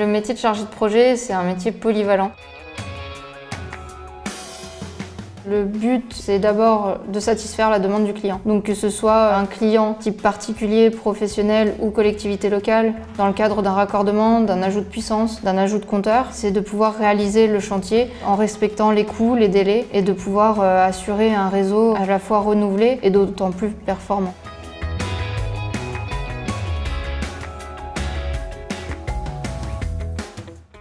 Le métier de chargé de projet, c'est un métier polyvalent. Le but, c'est d'abord de satisfaire la demande du client. Donc que ce soit un client type particulier, professionnel ou collectivité locale, dans le cadre d'un raccordement, d'un ajout de puissance, d'un ajout de compteur, c'est de pouvoir réaliser le chantier en respectant les coûts, les délais et de pouvoir assurer un réseau à la fois renouvelé et d'autant plus performant.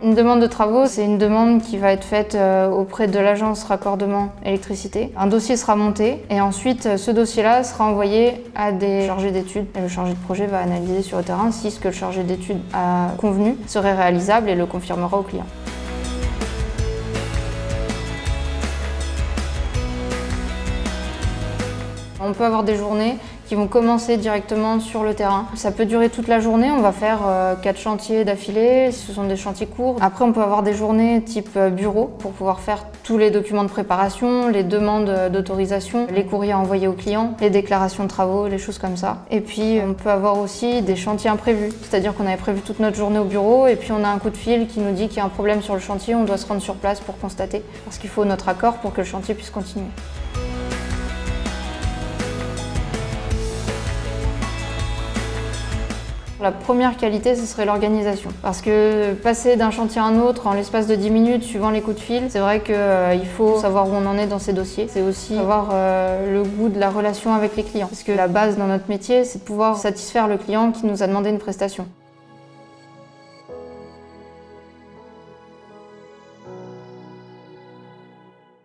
Une demande de travaux, c'est une demande qui va être faite auprès de l'agence raccordement électricité. Un dossier sera monté et ensuite ce dossier-là sera envoyé à des chargés d'études. Et le chargé de projet va analyser sur le terrain si ce que le chargé d'études a convenu serait réalisable et le confirmera au client. On peut avoir des journées qui vont commencer directement sur le terrain. Ça peut durer toute la journée, on va faire 4 chantiers d'affilée, ce sont des chantiers courts. Après on peut avoir des journées type bureau pour pouvoir faire tous les documents de préparation, les demandes d'autorisation, les courriers envoyés aux clients, les déclarations de travaux, les choses comme ça. Et puis on peut avoir aussi des chantiers imprévus, c'est-à-dire qu'on avait prévu toute notre journée au bureau et puis on a un coup de fil qui nous dit qu'il y a un problème sur le chantier, on doit se rendre sur place pour constater, parce qu'il faut notre accord pour que le chantier puisse continuer. La première qualité, ce serait l'organisation. Parce que passer d'un chantier à un autre en l'espace de 10 minutes, suivant les coups de fil, c'est vrai qu'il faut savoir où on en est dans ces dossiers. C'est aussi avoir le goût de la relation avec les clients. Parce que la base dans notre métier, c'est de pouvoir satisfaire le client qui nous a demandé une prestation.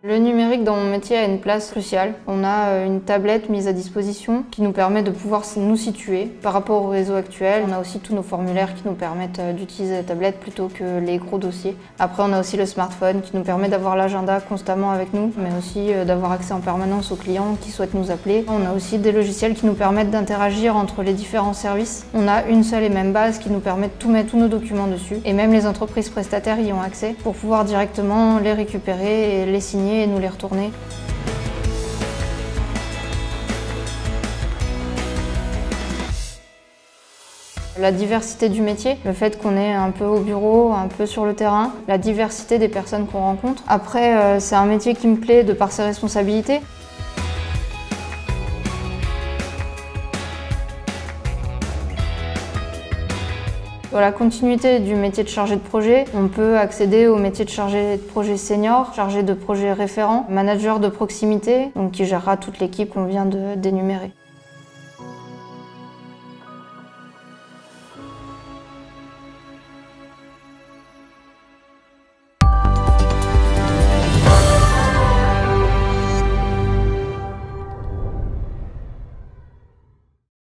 Le numérique dans mon métier a une place cruciale. On a une tablette mise à disposition qui nous permet de pouvoir nous situer par rapport au réseau actuel. On a aussi tous nos formulaires qui nous permettent d'utiliser la tablette plutôt que les gros dossiers. Après, on a aussi le smartphone qui nous permet d'avoir l'agenda constamment avec nous, mais aussi d'avoir accès en permanence aux clients qui souhaitent nous appeler. On a aussi des logiciels qui nous permettent d'interagir entre les différents services. On a une seule et même base qui nous permet de tout mettre tous nos documents dessus. Et même les entreprises prestataires y ont accès pour pouvoir directement les récupérer et les signer et nous les retourner. La diversité du métier, le fait qu'on est un peu au bureau, un peu sur le terrain, la diversité des personnes qu'on rencontre. Après, c'est un métier qui me plaît de par ses responsabilités. Dans la continuité du métier de chargé de projet, on peut accéder au métier de chargé de projet senior, chargé de projet référent, manager de proximité, donc qui gérera toute l'équipe qu'on vient d'énumérer.